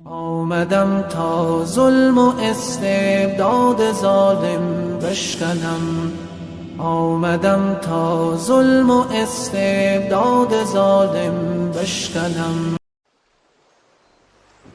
آمدم تا ظلم و استبداد ظالم بشکنم. آمدم تا ظلم و استبداد ظالم بشکنم.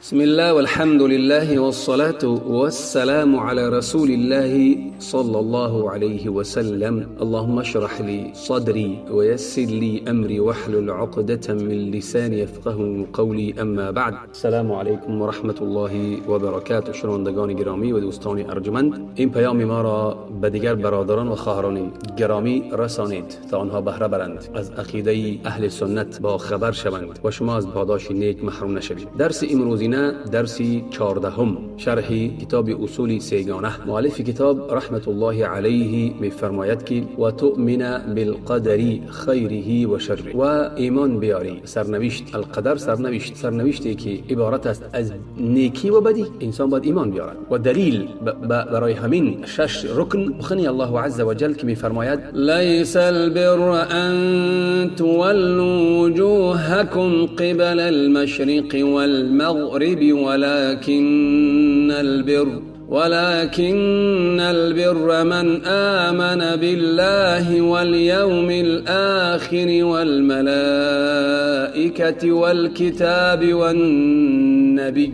بسم الله والحمد لله والصلاة والسلام على رسول الله صلى الله عليه وسلم. اللهم اشرح لي صدري ويسر لي أمري واحلل عقدة من لساني يفقه قولي. اما بعد، السلام علیکم و رحمت الله و برکاته. شنوندگان گرامی و دوستان ارجمند، این پیام ما را به دیگر برادران و خواهران گرامی رسانید تا آنها بهره برند، از عقیده اهل سنت با خبر شوند و شما از پاداش نیک محروم نشوید. درس امروزینه درسی 14 شرح کتاب اصول سیگانه. مؤلف کتاب رحمت الله علیه می فرماید که و تؤمن بالقدر خیره و شره، و ایمان بیاری سرنوشت القدر، سرنوشتی که عبارت است از نیکی و بدی. انسان باید ایمان بیارد و دلیل برای همین 6 رکن بخنی الله عز وجل که می فرماید لیس البر ان تولوا وجوهکم قبل المشرق والمغرب ولكن البر من آمن بالله واليوم الآخر والملائكة والكتاب والنبيين.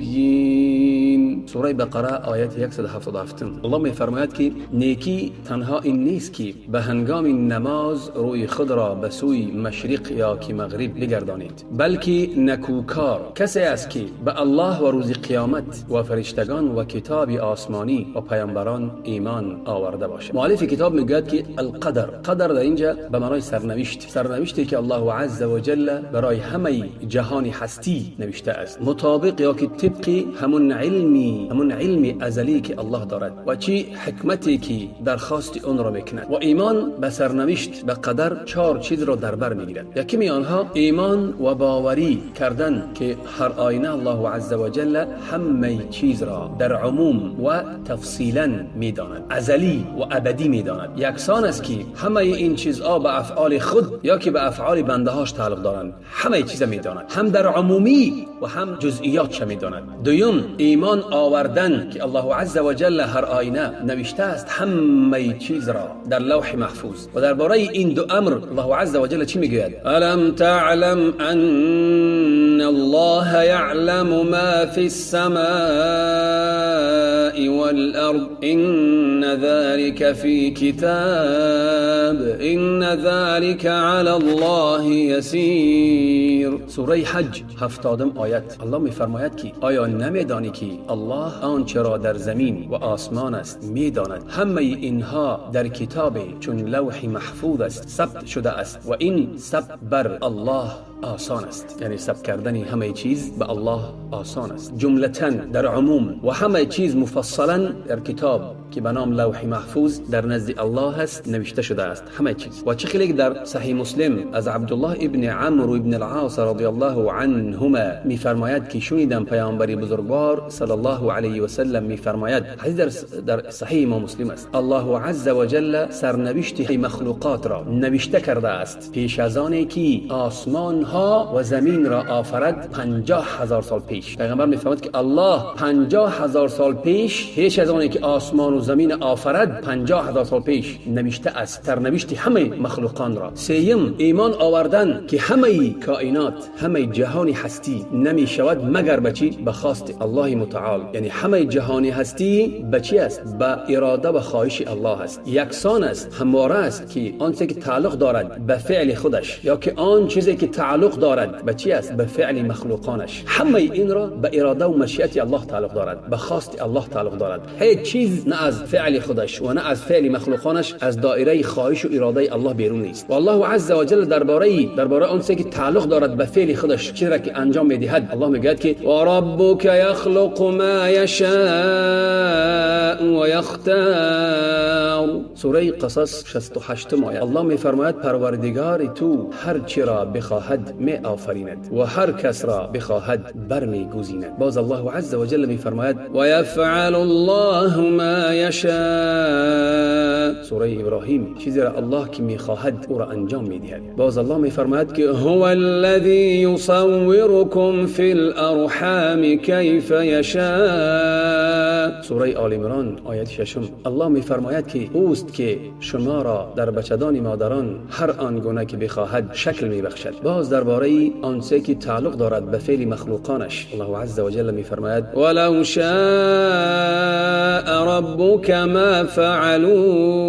سوره بقره آیت 177. الله می فرماید که نیکی تنها این نیست که به هنگام نماز روی خود را به سوی مشرق یا که مغرب بگردانید، بلکه نکوکار کسی است که به الله و روز قیامت و فرشتگان و کتاب آسمانی و پیامبران ایمان آورده باشد. مؤلف کتاب میگوید که القدر، قدر در اینجا به معنای سرنوشتی که الله عز و جل برای همه جهان هستی نوشته است، مطابق یا که طبق همون علم ازلی که الله دارد و چی حکمتی که درخواست اون را میکند. و ایمان به سرنوشت به قدر 4 چیز را در بر میگیرد. یکی می آنها ایمان و باوری کردن که هر آینه الله عز و جل همه چیز را در عموم و تفصیلا میداند، ازلی و ابدی میداند. یکسان است که همه این چیزها به افعال خود یا که به افعال بنده هاش تعلق دارند، همه چیز میداند، هم در عمومی و هم جزئیات میداند. دوم ایمان آوردن که الله عز و جل هر آینه نوشته است همه چیز را در لوح محفوظ. و درباره این دو امر الله عز و جل چی میگوید؟ الم تعلم ان الله یعلم ما فی السماء والارض ان ذلك في كتاب ان ذلك على الله يسير. سوره حج 70 آیت. الله میفرماید که آیا نمیدانی که الله آنچه را در زمین و آسمان است میداند، همه اینها در کتاب چون لوح محفوظ است ثبت شده است و این ثبت بر الله آسان است، یعنی ثبت کردن همه چیز به الله آسان است. جملتاً در عموم و همه چیز مفصلا در کتاب که به نام لوح محفوظ در نزد الله است نوشته شده است همه چیز. و چه خیلی در صحیح مسلم از عبدالله ابن عمرو ابن العاص رضی الله عنهما میفرماید که شنیدم پیامبر بزرگوار صلی الله علیه و سلم میفرماید، حدیث در صحیح ما مسلم است، الله عز و جل سرنوشت مخلوقات را نوشته کرده است پیش از آنی که آسمان ها و زمین را آفرد 50,000 سال پیش. پیغمبر میفرماید که الله 50,000 سال پیش پیش از آنی که آسمان و زمین آفرد 50,000 سال پیش نوشته است سرنوشت همه مخلوقان را. سوم ایمان آوردن که همه کائنات، همه جهان هستی نمی شود مگر بچی به خواست الله متعال، یعنی همه جهان هستی بچی است به اراده و خواهش الله است، یکسان است، همواره است که آن چیزی که تعلق دارد به فعل خودش یا که آن چیزی که تعلق دارد به چی است؟ به فعل مخلوقانش. همه این را به اراده و مشیت الله تعلق دارد، به خواست الله تعلق دارد. هیچ چیز نه از فعل خودش و نه از فعل مخلوقانش از دایره خواهش و اراده الله بیرون نیست. و الله عز و جل درباره اون چیزی که تعلق دارد به فعل خودش چیزی را که انجام میدهد الله میگه که و ربک یخلق ما یشاء و یختار. سوره قصص 68 آیه. الله میفرماید پروردگار تو هر چی را بخواهد می آفریند و هر کس را بخواهد برمیگزیند. باز الله عز و جل میفرماید و یفعل الله ما یشاء. سوره ابراهیم، چیزی را الله که میخواهد او را انجام میدهد. باز الله میفرماید که هو الذی یصورکم فی الارحام کیف یشاء. سوره آل عمران آیت 6. الله میفرماید که اوست که شما را در بچه‌دان مادران هر آنگونه که بخواهد شکل میبخشد. باز درباره آنچه که تعلق دارد به فعل مخلوقانش الله عز و جل میفرماید ولو شاء ربک ما فعلوه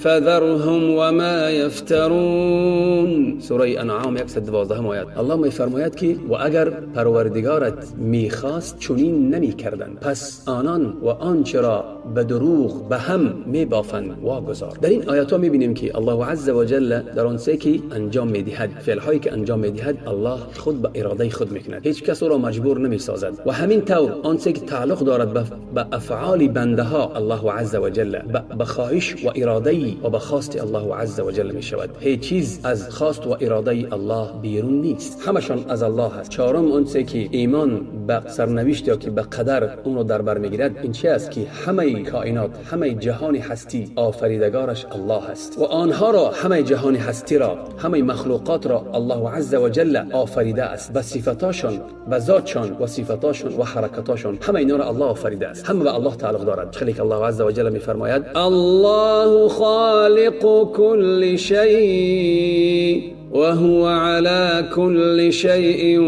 فذرهم وما یفترون. سوره انعام 112 آیت. الله میفرماید که و اگر پروردگارت میخواست چنین نمیکردند، پس آنان و آنچه را به دروغ به هم میبافند واگذار. در این آیات ها میبینیم که الله عز و جل در آن چه که انجام میدهد، فعل هایی که انجام میدهد، الله خود به اراده خود میکند، هیچ کس او را مجبور نمیسازد. و همین طور آن چه که تعلق دارد به افعال بنده ها الله عز و جل به خواهش و اراده و به خواست الله عز و جل میشود. هیچ چیز از خواست و اراده الله بیرون نیست، همشان از الله است. چهارم آن چه که ایمان به سرنوشت یا که به قدر اون رو در بر میگیرد، این چه است که همه کائنات، همه جهان هستی آفریدگارش الله است و آنها را، همه جهان هستی را، همه مخلوقات را الله عز و جل آفریده است به صفاتاشون، به ذاتشان و صفاتاشون و حرکاتاشون. همه اینا را الله آفریده است، همه به الله تعلق دارد. خیلی که الله عز و جل میفرماید الله خالق كل شيء وهو على كل شيء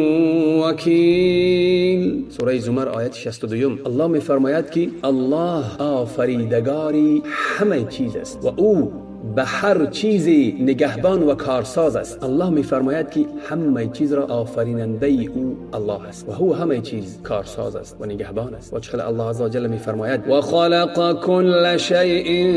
وكيل. سوره زمر آیت 62. الله میفرماید که الله آفریدگاری همه چیز است و او به هر چیزی نگهبان و کارساز است. الله میفرماید که همه چیز را آفریننده او الله است و هو همه چیز کارساز است و نگهبان است. و چقدر الله عز و جل میفرماید و خلق كل شيء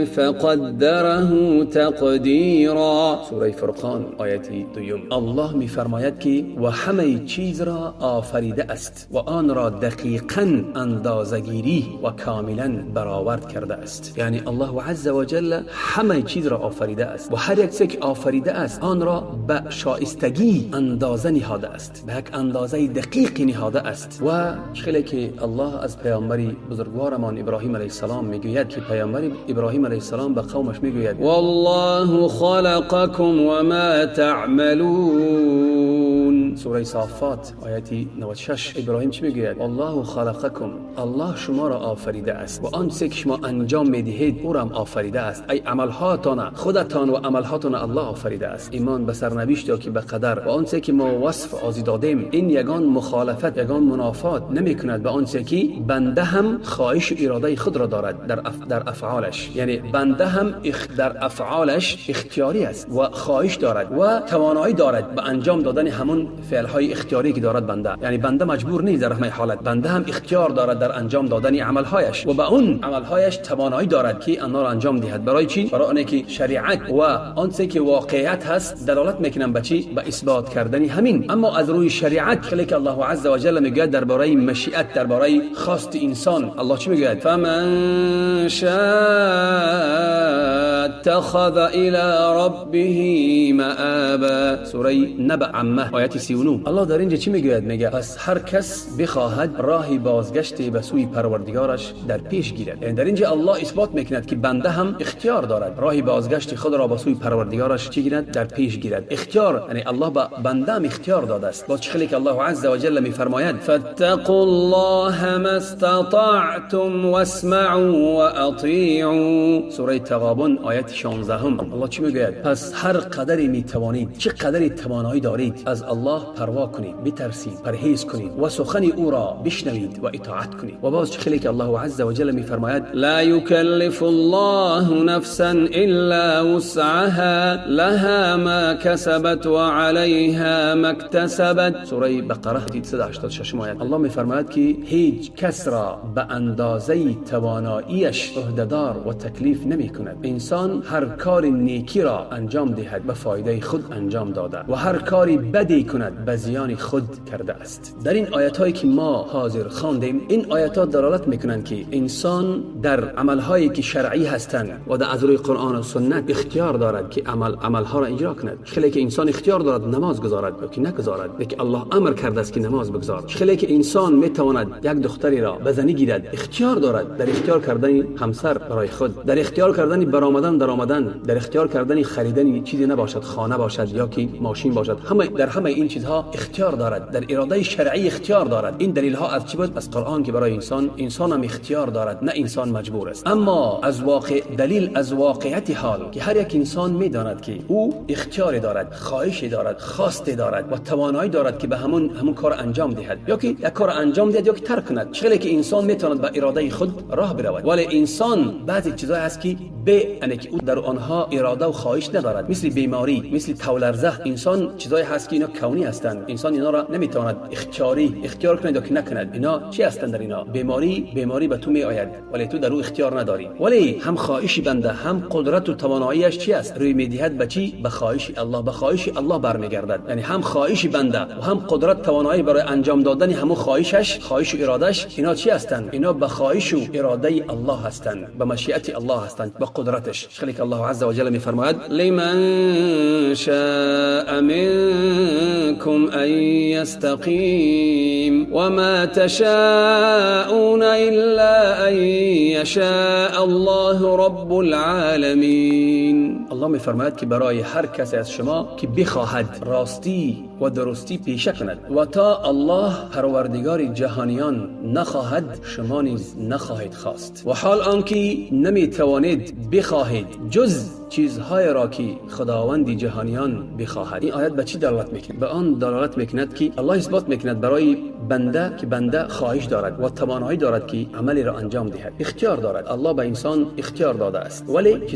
فقدره تقدیرا. سوره فرقان آیت 2. الله میفرماید که و همه چیز را آفریده است و آن را دقیقاً اندازه‌گیری و کاملاً برآورد کرده است. یعنی الله عز و جل همه چیز را آفریده است و هر یک چیزی که آفریده است آن را به شایستگی اندازه نهاده است، به یک اندازه دقیق نهاده است. و خیلی که الله از پیامبری بزرگوارمان ابراهیم علیه السلام میگوید که پیامبر ابراهیم علیه السلام به قومش میگوید والله خلقکم و ما تعملون. سوره صافات آیت 96. ابراهیم چی میگوید؟ والله خلقکم، الله شما را آفریده است و آن چه که شما انجام میدهید او را هم آفریده است. ای عملهاتان، خودتان و عملهاتان الله آفریده است. ایمان به سرنوشت که به قدر و آن چه که ما وصف آزی دادیم، این یگان مخالفت، یگان منافات نمیکند به آن چه که بنده هم خواهش و اراده خود را دارد در افعالش. یعنی بنده هم در افعالش اختیاری است و خواهش دارد و توانایی دارد به انجام دادن همون فعل های اختیاری که دارد بنده. یعنی بنده مجبور نیست در همه حالت، بنده هم اختیار دارد در انجام دادن عملهایش و به اون عملهایش توانایی دارد که آنها را انجام دهد. برای چی؟ برای آنکه شریعت و آنچه که واقعیت هست دلالت میکنن به چی؟ به اثبات کردن همین. اما از روی شریعت خیلی که الله عز و جل میگه درباره مشیت، درباره خواست انسان، الله چی میگه؟ فمن شاء اتخذ الى ربه مآبا. سوره نبأ عمه آیت 39. الله در اینجا چی میگه؟ میگه پس هر کس بخواهد راهی بازگشت به سوی پروردگارش در پیش گیرد. یعنی در اینجا الله اثبات میکند که بنده هم اختیار دارد راهی بازگشت خود را به سوی پروردگارش چی گیرد؟ در پیش گیرد. اختیار یعنی الله به بنده هم اختیار داده است. با چه که الله عز و جل میفرماید فاتقوا الله ما استطعتم واسمعوا واطیعوا. سوره تغابن آیت 16. الله چی میگه؟ پس هر قدری میتوانید، چه قدری توانایی دارید، از الله پروا کنید، بترسید، پرهیز کنید و سخن او را بشنوید و اطاعت کنید. و باز چه که الله عز و جل میفرماید لا یکلف الله نفسا الا وسعها لها ما کسبت و علیها ما اکتسبت. سوره بقره 186 آیه. الله میفرماید که هیچ کس را به اندازه تواناییش عهده‌دار و تکلیف نمیکند. انسان انسان هر کار نیکی را انجام دهد به فایده خود انجام داده و هر کاری بدی کند به زیان خود کرده است. در این آیات هایی که ما حاضر خواندیم، این آیات ها دلالت میکنند که انسان در عمل هایی که شرعی هستند و در از روی قرآن و سنت اختیار دارد که عمل ها را اجرا کند. خیلی که انسان اختیار دارد نماز گزارد یا که نگزارد، که الله امر کرده است که نماز بگزار. خیلی که انسان میتواند یک دختری را به زنی گیرد، اختیار دارد در اختیار کردن همسر برای خود، در اختیار کردن برآمدن درآمدن، در اختیار کردن خریدن چیزی نباشد، خانه باشد یا که ماشین باشد، در همه این چیزها اختیار دارد، در اراده شرعی اختیار دارد. این دلیل ها از چی بود؟ از قرآن که برای انسان هم اختیار دارد، نه انسان مجبور است. اما از دلیل از واقعیت حال که هر یک انسان میداند که او اختیار دارد، خواهشی دارد، خواستی دارد و توانایی دارد که به همون کار انجام دهد، یا که یک کار انجام دهد یا که ترک کند. چگونه که انسان میتواند به اراده خود راه برود، ولی انسان بعضی چیزا هست که که او در آنها اراده و خواهش ندارد، مثل بیماری، مثل تولرزه. انسان چیزایی هست که اینا کونی هستند، انسان اینا را نمیتواند اختیار کند یا که نکند. اینا چی هستند؟ در اینا بیماری به تو می آید ولی تو در او اختیار نداری، ولی هم خواهش بنده هم قدرت و تواناییش چی است؟ روی میدهد به چی؟ به خواهش الله. به خواهش الله برمیگردد. یعنی هم خواهش بنده و هم قدرت توانایی برای انجام دادن همون خواهش و ارادش، اینا چی هستند؟ اینا به خواهش و اراده الله هستند، به مشیت الله هستند، به قدرتش. خلیک الله عز و جل میفرماید: لمن شاء منكم ان يستقيم وما تشاءون الا ان يشاء الله رب العالمین. الله میفرماید که برای هر کسی از شما که بخواهد راستی و درستی پیشه کند و تا الله پروردگار جهانیان نخواهد، شما نیز نخواهید خواست، و حال آنکه نمیتوانید بخواهید جز چیزهای را که خداوند جهانیان بخواهد. این آیت به چی دلالت میکند؟ به آن دلالت میکند که الله اثبات میکند برای بنده که بنده خواهش دارد و توانایی دارد که عملی را انجام دهد، اختیار دارد. الله به انسان اختیار داده است، ولی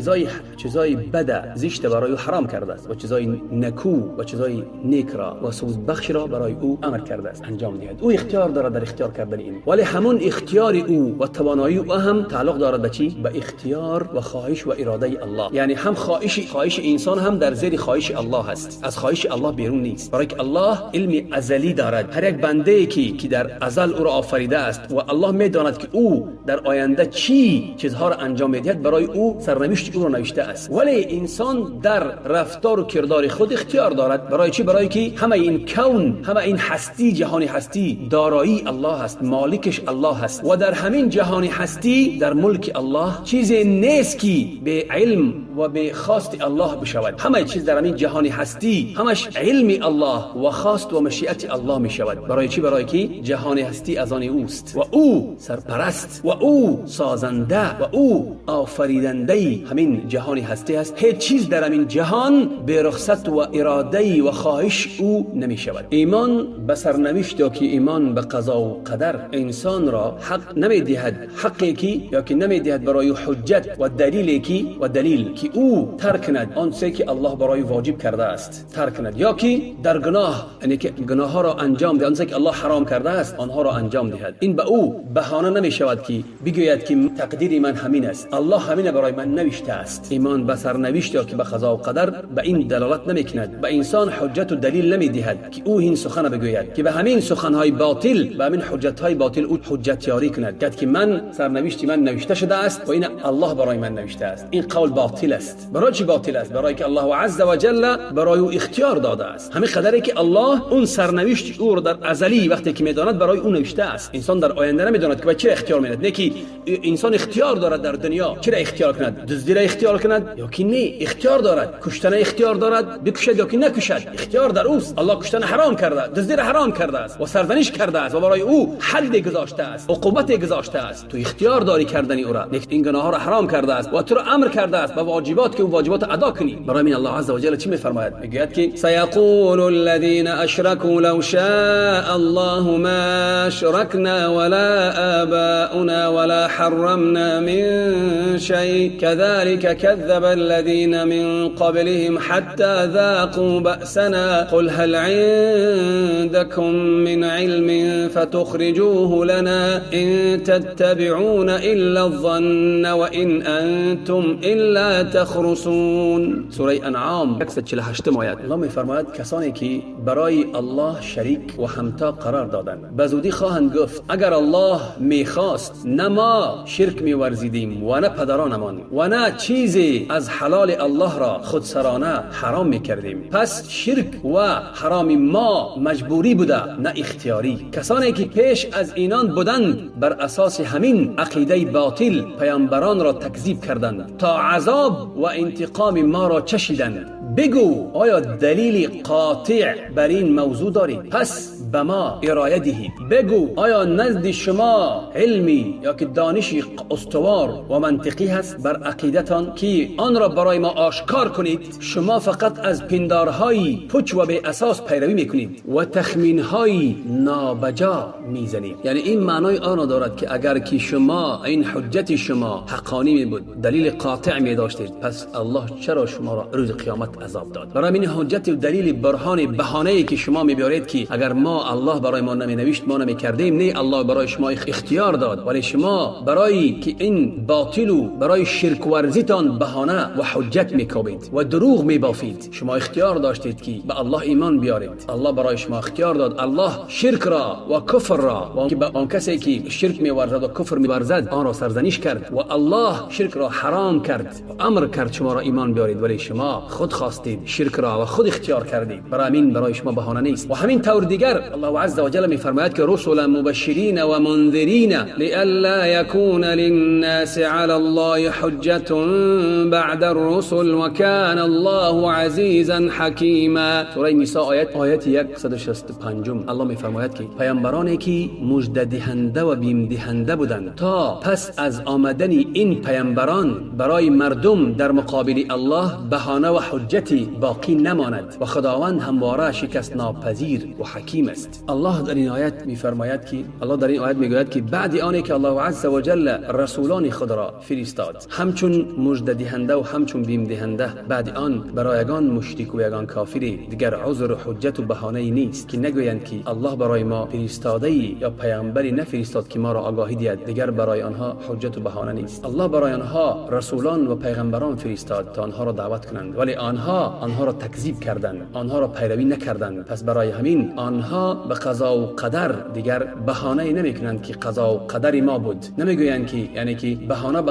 چیزای بد زشت برای او حرام کرده است و چیزای نکو و چیزای نیک را و سود بخش را برای او امر کرده است انجام دهد. او اختیار دارد در اختیار کردن این، ولی همون اختیار او و توانایی او هم تعلق دارد به چی؟ به اختیار و خواهش و اراده الله. یعنی هم خواهش انسان هم در زیر خواهش الله هست، از خواهش الله بیرون نیست، برای که الله علم ازلی دارد. هر یک بنده که در ازل او را آفریده است و الله میداند که او در آینده چی چیزها را انجام میدهد، برای او سرنوشت او را نوشته است. ولی انسان در رفتار و کردار خود اختیار دارد. برای چی؟ برای که همه این کون، همه این هستی، جهان هستی دارایی الله است، مالکش الله است، و در همین جهان هستی در ملک الله چیزی نیست که به علم و به خواست الله بشود. همه چیز در همین جهان هستی همش علم الله و خواست و مشیت الله می شود. برای چی؟ برای که جهان هستی از آن اوست و او سرپرست و او سازنده و او آفریدنده همین جهان هستی است. هیچ چیز در همین جهان به رخصت و اراده و خواهش او نمی شود. ایمان به سرنوشت یا که ایمان به قضا و قدر انسان را حق نمی دهد، حقی که یا که نمی دهد برای حجت و دلیل که او ترک کند آن چیزی که الله برای واجب کرده است، ترک کند، یا که در گناه، یعنی که گناه ها را انجام دهد، آن چیزی که الله حرام کرده است آنها را انجام دهد. این به او بهانه نمی شود که بگوید که تقدیر من همین است، الله همین برای من نوشته است. ایمان به سرنوشت یا که به قضا و قدر به این دلالت نمی کند. به انسان حجت و دلیل نمی دهد که او این سخن بگوید که به همین سخن های باطل، به همین حجت های باطل او حجت یاری کند که من سرنوشت من نوشته شده است و این الله برای من نوشته است. این قول باطل است. برای چی باطل است؟ برای که الله عز و جل برای او اختیار داده است. همین قدری که الله اون سرنوشت او را در ازلی وقتی که میداند برای او نوشته است. انسان در آینده نمیداند که به چه اختیار میدهد. نه که انسان اختیار دارد در دنیا چرا اختیار کند، دزدی را اختیار کند یا که نه، اختیار دارد کشتن اختیار دارد، بکشد یا که نکشد، اختیار در اوست. الله کشتن حرام کرده، دزدی را حرام کرده است و سرزنش کرده است و برای او حد گذاشته است، عقوبت گذاشته است. تو اختیار داری کردن او را، این گناه ها را حرام کرده است و تو را امر کرده است به واجبات که واجبات ادا کنی. برای من الله عز و جل چی میفرماید؟ میگوید که سيقول الذين اشركوا لو شاء الله ما اشركنا ولا آباؤنا ولا حرمنا من شيء كذلك كذب الذين من قبلهم حتى ذاقوا بأسنا قل هل عندكم من علم فتخرجوه لنا إن تتبعون إلا الظن وإن أنتم إلا تخرصون. سوره انعام 148 آیه. الله میفرماید کسانی که برای الله شریک و همتا قرار دادند به زودی خواهند گفت اگر الله میخواست نه ما شرک میورزیدیم و نه پدرانمان و نه چیزی از حلال الله را خودسرانه حرام میکردیم. پس شرک و حرام ما مجبوری بوده نه اختیاری. کسانی که پیش از اینان بودند بر اساس همین عقیده باطل پیامبران را تکذیب کردند تا عذاب و انتقام ما را چشیدند. بگو آیا دلیل قاطع بر این موضوع دارید؟ پس به ما ارائه دهید. بگو آیا نزد شما علمی یا که دانشی استوار و منطقی هست بر عقیدتان که آن را برای ما آشکار کنید؟ شما فقط از پندارهای پوچ و بی اساس پیروی میکنید و تخمینهای نابجا میزنید. یعنی این معنای آن دارد که اگر که شما این حجت شما حقانی می بود، دلیل قاطع می داشتید، پس الله چرا شما را روز قیامت عذاب داد؟ برای این حجت و دلیل برهان بهانه‌ای که شما میبرید که اگر ما الله برای ما نمی-نوشت ما نمی‌کردیم، نه الله برای شما اختیار داد، ولی شما برای که این باطل و برای شرک ورزیتان بهانه و حجت میکوبید و دروغ میبافید. شما اختیار داشتید که به الله ایمان بیارید. الله برای شما اختیار داد. الله شرک را و کفر را و به آن کسی که شرک می‌ورزد و کفر می‌ورزد آن را سرزنش کرد و الله شرک را حرام کرد و امر کرد شما را ایمان بیارید، ولی شما خود خواستید شرک را و خود اختیار کردید. برای همین برای شما بهانه نیست. و همین طور دیگر الله عز و جل می‌فرماید که رسلا مبشرین و منذرین لئلا یکون للناس علی الله حجة بعد الرسل و کان الله عزیزا حکیما. سوره نساء آیت 165. الله می‌فرماید که پیامبرانی که مژده دهنده و بیم دهنده بودند تا پس از آمدن این پیامبران برای مردم در مقابل الله بهانه و حجتی باقی نماند و خداوند همواره شکست ناپذیر و حکیم است. الله در این آیت می‌فرماید که الله در این آیت میگوید که بعد آنی که الله عز و جل رسولان خود را فرستاد همچون مژده دهنده و همچون بیم دهنده، بعد آن برای یگان مشرک و یگان کافری دیگر عذر و حجت و بهانه‌ای نیست که نگویند که الله برای ما فرستاده یا پیامبری نفرستاد که ما را آگاهی دهد. دیگر برای آنها حجت و بهانه نیست. الله برای آنها رسولان و پیغمبران فرستاد تا آنها را دعوت کنند، ولی آنها را تکذیب کردند، آنها را پیروی نکردند. پس برای همین آنها به قضا و قدر دیگر بهانه نمیکنند که قضا و قدر ما بود. نمیگویند که یعنی که بهانه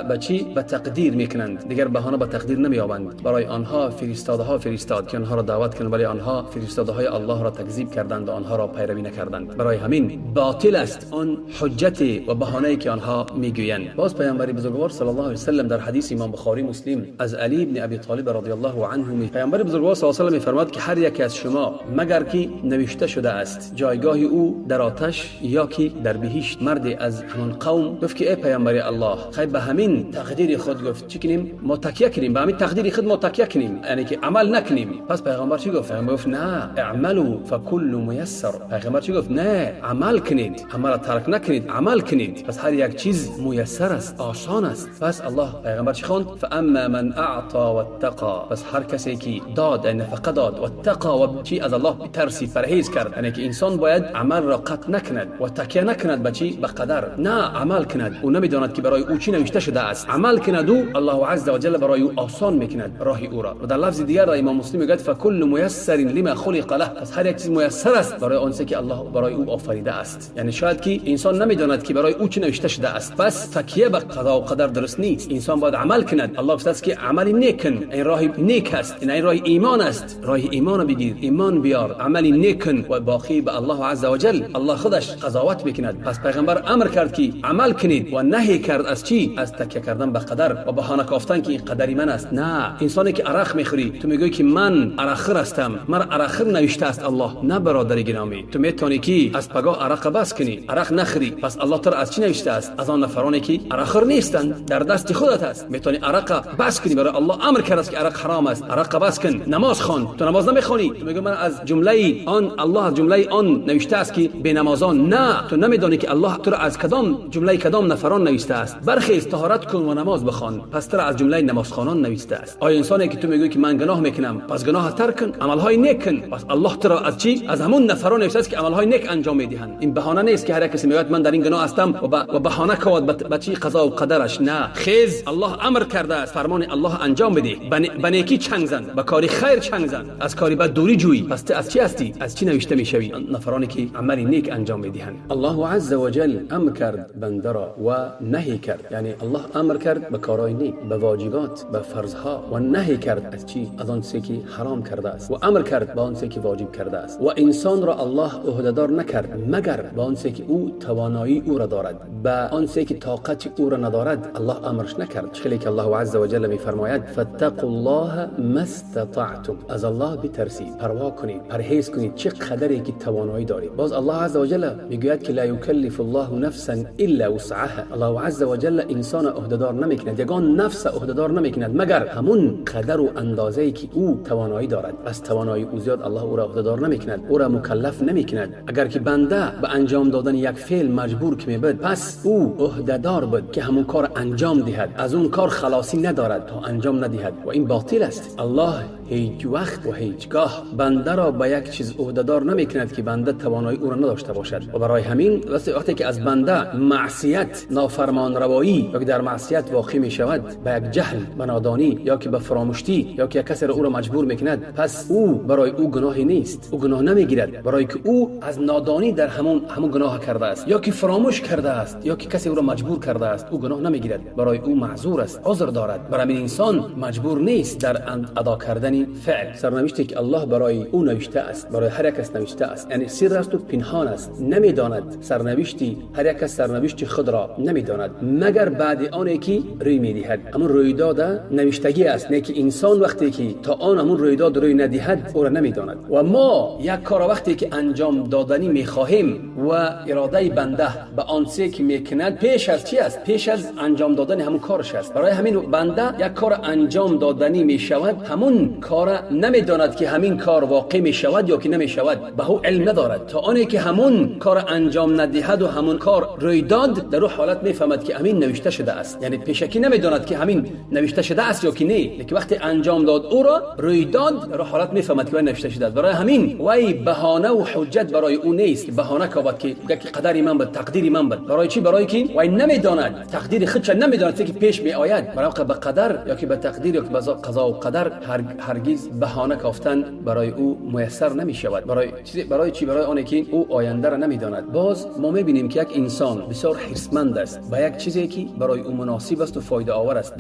به چی؟ به تقدیر میکنند. دیگر بهانه به تقدیر نمییابند. برای آنها فرستاد که آنها را دعوت کنند، ولی آنها فرستاده های الله را تکذیب کردند و آنها را پیروی نکردند. برای همین باطل است آن حجت و بهانه‌ای که آنها میگویند. باز پیامبر بزرگوار صلی الله علیه و سلم در حدیث امام بخاری مسلم از علی ابن ابی طالب رضی الله عنه پیامبر بزرگوار صلی الله علیه و سلم میفرماد که هر یک از شما مگر که نوشته شده است جایگاه او در آتش یا که در بهشت. مرد از همان قوم گفت که ای پیامبر الله، خیلی به همین تقدیر خود گفت چی کنیم؟ متکیه کنیم، به همین تقدیر خود متکیه کنیم، یعنی که عمل نکنیم. پس پیغمبر چی گفت؟ پیغمبر گفت نه، اعملوا فكل میسر. پیغمبر چی گفت؟ نه، عمل کنید، عمل را ترک نکنید، عمل کنید. پس هر یک چیز میسر است، آسان است. پس الله پیغمبر چی خوند؟ فاما من اعطى واتقى. پس هر کسی که داد، نفقه داد، واتقى و چی از الله ترسی پرهیز کرد، یعنی که انسان باید عمل را قطع نکند و تکیه نکند به چی؟ به قدر، نه عمل کند. او نمیداند که برای او چی نوشته شده است، عمل کند او الله عز و جل برای او آسان میکند راه او را. و در لفظ دیگر امام مسلم میگه فکل میسر لما خلق له. پس هر یک چیز میسر است برای آن چیزی که الله برای او آفریده است. یعنی شاید که انسان نمیداند که برای او چی نوشته شده است، پس تکیه به قضا و قدر درست نیست. انسان باید عمل کند. الله گفته است که عمل نیک کن، این راه نیک است، این راه ایمان است، راه ایمان بگیر، ایمان بیار، عمل نیک کن و باقی به الله عز و جل الله خودش قضاوت میکند. پس پیغمبر امر کرد که عمل کنید و نهی کرد از چی؟ از تکیه کردن به قدر و بهانه کافتن که این قدری من است. نه، انسانی که عرق میخوری تو میگویی که من عرقخور هستم، من عرقخور نوشته است الله. نه برادر گرامی، تو میتونی که از پگاه عرق بس کنی، عرق نخوری. پس الله تو از چی نوشته است؟ از آن نفرانی که عرقخور نیستند، در دست خودت است. میتونی عرق بس کنی، برای الله امر کرده است که عرق حرام است، عرق بس کن. نماز خوان، تو نماز نمیخونی، تو میگی من از جمله آن الله جمله آن نوشته است که بینمازان. نه، تو نمیدانی که الله تو را از کدام جمله کدام نفران نوشته است. برخیز طهارت کن و نماز بخوان، پس تو را از جمله نمازخوانان نوشته است. آیا انسانی که تو میگویی که من گناه میکنم، پس گناه ترک کن، عملهای نیک کن، پس الله تو را از چی؟ از همون نفران نوشته است که عملهای نیک انجام میدهند. این بهانه نیست که هر کسی میگه من در این گناه هستم و بهانه کند به چی قضا و قدرش. نه، خیز الله امر کرده است، فرمان الله انجام بده. به نیکی چنگ زن، به کاری خیر چنگ زن، از کاری بد دوری جوی. پس تو از چی هستی؟ از چی نوشته میشوی؟ نفرانی که عمل نیک انجام میدهند. الله عز وجل امر کرد بنده را و نهی کرد. یعنی الله امر کرد به کارهای نیک، به واجبات، به فرضها، و نهی کرد از چی؟ از آن چیزی که حرام کرده است و امر کرد به آن چیزی که واجب کرده است. و انسان را الله عهده‌دار نکرد مگر به آن چیزی که او توانایی او را دارد، به آن چیزی که طاقت او را ندارد الله امرش نکرد. چخیلی که الله عز وجل میفرماید فاتقوا الله ما استطعتم، از الله بترسید، پروا کنید، پرهیز کنید چه قدری که توانایی دارید. باز الله عز وجل میگوید که لا یکلف الله نفسا الا وسعها. الله عز وجل انسان عهده‌دار نمیکند، یگان نفس عهده‌دار نمیکند مگر همون قدر و اندازه‌ای که او توانایی دارد. از توانایی او زیاد الله او را عهده‌دار نمیکند، او را مکلف نمیکند. اگر که بنده به انجام دادن یک فعل مجبور که میبد، پس او عهده‌دار بود که همون کار انجام دهد، از اون کار خلاصی ندارد تا انجام ندهد و این باطل است. الله هیچ وقت و هیچگاه بنده را به یک چیز عهده‌دار نمیکند که بنده توانایی او را نداشته باشد. و برای همین وقتی که از بنده معصیت، نافرمان روایی یا که در معصیت واقع می شود، به یک جهل، به نادانی یا که به فراموشی یا که کسی را او را مجبور میکند، پس او برای او گناهی نیست، او گناه نمیگیرد، برای که او از نادانی در همون گناه کرده است یا که فراموش کرده است یا که کسی او را مجبور کرده است، او گناه نمیگیرد، برای او معذور است، عذر دارد. برای این انسان مجبور نیست در ادا کردن فعل. سرنوشتی که الله برای او نوشته است، برای هر کس نوشته است، یعنی سر است و پنهان است، نمیداند سرنوشتی، هر یک سرنوشت خود را نمیداند مگر بعد آنی که روی میدهد. همون رویداد نوشتگی است، نه که انسان وقتی که تا آن همون رویداد روی ندهد او را نمیداند. و ما یک کار وقتی که انجام دادنی میخواهیم و اراده بنده به آن چیزی که میکند پیش از چی است؟ پیش از انجام دادن همون کارش است. برای همین بنده یک کار انجام دادنی میشود، همون کار نمیداند که همین کار واقع میشود یا که نمیشود، به او علم ندارد تا آنی که همون کار انجام ندهد و همون کار روی داد، در اون حالت میفهمد که همین نوشته شده است. یعنی پیشکی نمیداند که همین نوشته شده است یا که نه، لیکن وقتی انجام داد او را روی داد، در اون حالت میفهمد که نوشته شده است. برای همین وای بهانه و حجت برای او نیست که بهانه کواد که یک قدری من بود، تقدیری من بود. برای چی؟ برای که وای نمیداند تقدیر خودش، نمیداند که پیش می آید. برای به قدر یا که به تقدیر یا که به قضا و قدر هرگز بهانه کافتن برای او میسر نمی شود. برای چی؟ برای آنه که او آینده را نمیداند. باز ما میبینیم که یک انسان بسیار حرصمند است به یک چیزی که برای او مناسب است و فایده آور است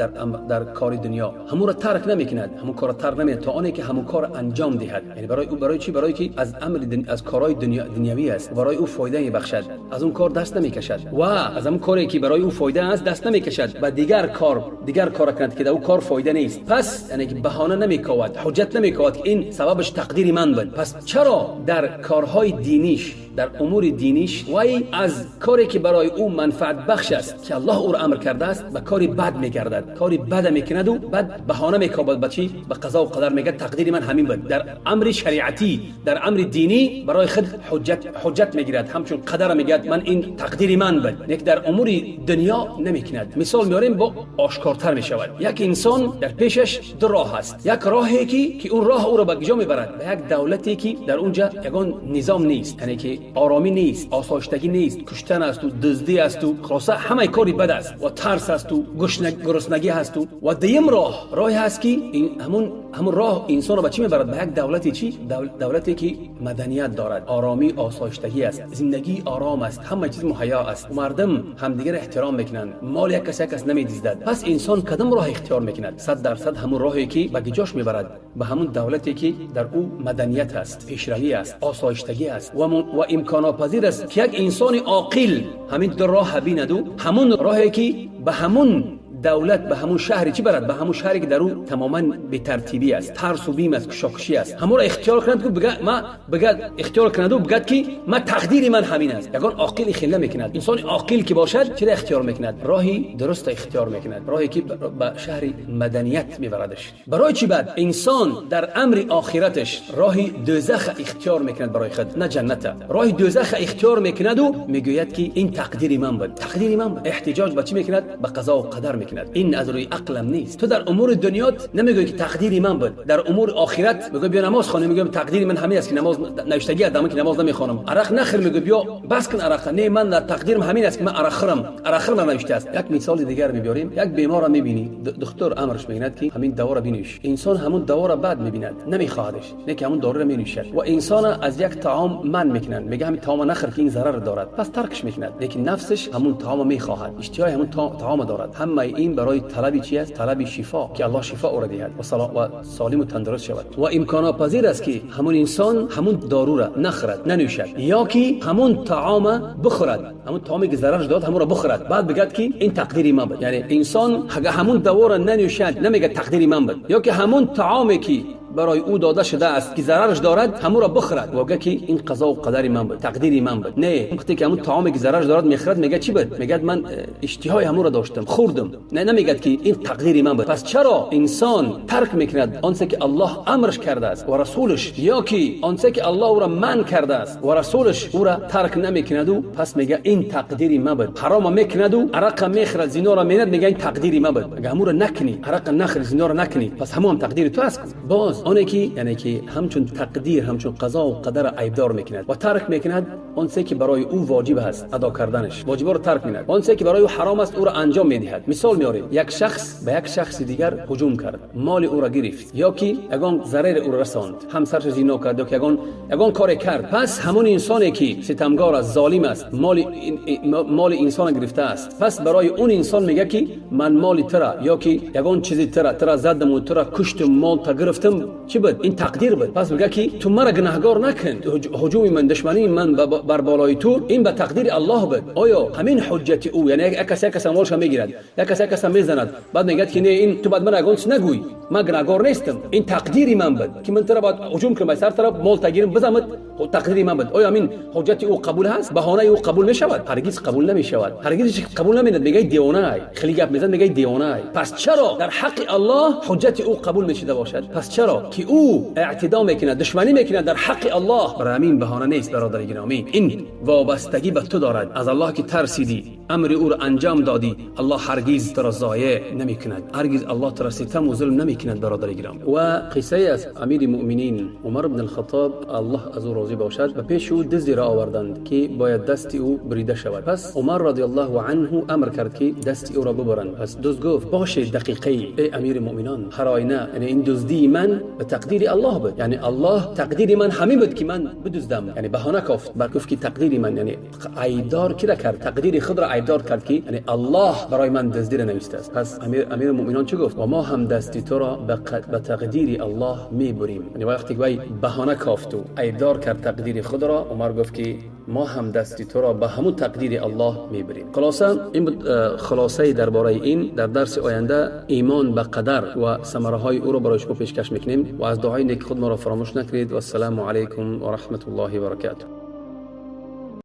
در کار دنیا، همون را ترک نمیکند، همون کار را ترک نمیکند تا آنه که همون کار انجام دهد. یعنی برای چی؟ برای که از از کارهای دنیوی است، برای او فایده میبخشد، از اون کار دست نمیکشد و از همون کاری که برای او فایده است دست نمیکشد و دیگر کار کند که در او کار فایده نیست. پس یعنی که بهانه نمیکواد، حجت نمیکواد که این سببش تقدیر من بود. پس چرا در کارهای دینیش، در امور دینیش وای از کاری که برای او منفعت بخش است که الله او را امر کرده است به کاری بد میگردد، کاری بد میکند و بعد بهانه میکواد به چی؟ به قضا و قدر، میگه تقدیر من همین بود. در امر شریعتی، در امر دینی برای خود حجت میگیرد، همچون قدر میگه من این تقدیر من بود، یک در امور دنیا نمیکند. مثال میاریم با آشکارتر میشود. یک انسان در پیشش دو راه است، یک راهی که اون راه او را به کجا میبرد؟ به یک دولتی که در اونجا یگان نظام نیست، یعنی که آرامی نیست، آسایشتگی نیست، کشتن است و دزدی است و خلاصه همه کاری بد است و ترس است و گرسنگی است و دیم راهی هست که همون راه انسان را به چی میبرد؟ به یک دولتی چی؟ دولتی که مدنیت دارد، آرامی، آسایشتگی است، زندگی آرام است، همه چیز مهیا است و مردم همدیگر احترام میکنند، مال یک کس نمیدزدد. پس انسان کدام راه اختیار میکند؟ 100% همون راهی که به جاش میبرد، به همون دولتی که در او مدنیت است، پیشروی است، آسایشتگی است و امکانپذیر است که یک انسان عاقل همین دو راه بیند و همون راهی که به همون دولت به همون شهری چی برد؟ به همون شهری که در اون تماما بی ترتیبی است، ترس و بیم است، کشاکشی است. همون را اختیار کند که بگد اختیار کند و بگد که ما تقدیر من همین است. یگان عاقل خیلی نمیکند. انسان عاقل که باشد چه اختیار میکند؟ راهی درست اختیار میکند، راهی که به شهر مدنیت میبردش. برای چی بعد انسان در امر آخرتش راهی دوزخ اختیار میکند برای خود، نه جنت. راهی دوزخ اختیار میکند و میگوید که این تقدیر من بود، تقدیر من بود. احتجاج به چی میکند؟ به قضا و قدر میکند. این از روی عقلم نیست. تو در امور دنیات نمیگویی که تقدیر من بود، در امور آخرت میگوی بیا نماز خوان، میگم تقدیر من همین است که نماز نوشتگی ادامه که نماز نمیخوانم. عرق نخور، میگه بیا بس کن عرق. نه من در تقدیرم همین است که من عرق خورم نوشته است. یک مثال دیگر میبریم. یک بیمار میبینی، دکتر امرش میگند که همین دوا را بنوش. انسان همون دوا را بعد میبیند، نمیخواهدش، نه که همون دارو را مینوشد. و انسان از یک طعام من میکنن، میگه همین طعام نخور که این ضرر دارد، پس ترکش میکند. لیکن نفسش همون طعام میخواهد، اشتیاق همون طعام دارد. همه این برای طلب چی است؟ طلب شفا، که الله شفا او را دهد و سالم و تندرست شود. و امکان پذیر است که همون انسان همون دارو را نخورد، ننوشد، یا که همون طعام بخورد، همون طعامی که ضرر داد همون را بخورد، بعد بگد که این تقدیر من بود. یعنی انسان اگه همون دوا را ننوشد نمیگه تقدیر من بود، یا که همون طعامی که برای او داده شده است که ضررش دارد همون را بخورد و بگه که این قضا و قدر من بود، تقدیر من بود. نه، وقتی که همون طعامی که ضررش دارد میخورد میگه چی بود؟ میگه من اشتهای همون را داشتم، خوردم. نه، نمیگه که این تقدیر من بود. پس چرا انسان ترک میکند آنچه که الله امرش کرده است و رسولش، یا که آنچه که الله او را منع کرده است و رسولش او را ترک نمیکند و پس میگه این تقدیر من بود. حرام میکند و عرق میخورد، زنا را میند، میگه این تقدیر من بود. اگه همون را نکنی، عرق نخوری، زنا را نکنی، پس همون تقدیر تو است. باز آنی که یعنی که همچون تقدیر، همچون قضا و قدر عیبدار میکند و ترک میکند آنچه که برای او واجب است ادا کردنش، واجب را ترک میکند. آنچه که برای او حرام است او را انجام میدهد. مثال میاریم، یک شخص به یک شخص دیگر هجوم کرد، مال او را گرفت، یا که یگان ضرر او را رساند، همسرش زنا کرد، یا که یگان کار کرد. پس همون انسانی که ستمگار است، ظالم است، مال انسان گرفته است، پس برای اون انسان میگه که من مال ترا، یا که یگان چیزی ترا زدم و ترا کشتم، مال تا گرفتم، چی بود؟ این تقدیر بود. پس میگه که تو مرا گناهگار نکن، هجوم من، دشمنی من بر بالای تو، این به تقدیر الله بود. آیا همین حجت او، یعنی یک کس مالش میگیرد، یک کس میزند، بعد میگه که نه این تو بعد من اگونس نگوی، من گناهگار نیستم، این تقدیری من بود که من ترا بعد هجوم کنم، سر طرف مال تگیرم بزنم، تقدیری من بود. آیا همین حجت او قبول هست؟ بهانه او قبول میشود؟ هرگز قبول نمیشود، هرگز قبول نمیند. میگه دیوانه، خیلی گپ میزنه، میگه دیوانه. پس چرا در حق الله حجت او قبول میشده باشد؟ پس چرا که او اعتدا میکنه، دشمنی میکنه در حق الله؟ برای همین بهانه نیست برادر گرامی. این وابستگی به تو دارد. از الله که ترسیدی، امر او را انجام دادی، الله هرگز تو را ضایع نمیکند، هرگز الله تو را ستم و ظلم نمیکند برادر گرامی. و قصه از امیر المؤمنین عمر بن الخطاب، الله از او راضی باشد، و پیش او دزدی را آوردند که باید دست او بریده شود. پس عمر رضی الله عنه امر کرد که دست او را ببرند. پس دزد گفت باشه دقیقه ای امیر المؤمنان، هر آینه، یعنی این دزدی من به تقدیر الله بود، یعنی الله تقدیر من همین بود که من بدزدم، یعنی بهانه کافت بر گفت که تقدیر من، یعنی عیبدار کی را کرد؟ تقدیر خود را عیبدار کرد که یعنی الله برای من دزدی را نوشته است. پس امیر المؤمنان چه گفت؟ و ما هم دستی تو را به تقدیر الله میبریم. یعنی وقتی که بهانه کافت و عیبدار کرد تقدیر خود را، عمر گفت که ما هم دستی تو را به همون تقدیر الله میبریم. خلاصه این بود خلاصه درباره این. در درس آینده ایمان به قدر و ثمره های او را برای شما پیشکش میکنیم و از دعای نیک خود ما را فراموش نکنید. و السلام علیکم و رحمت الله و برکاته.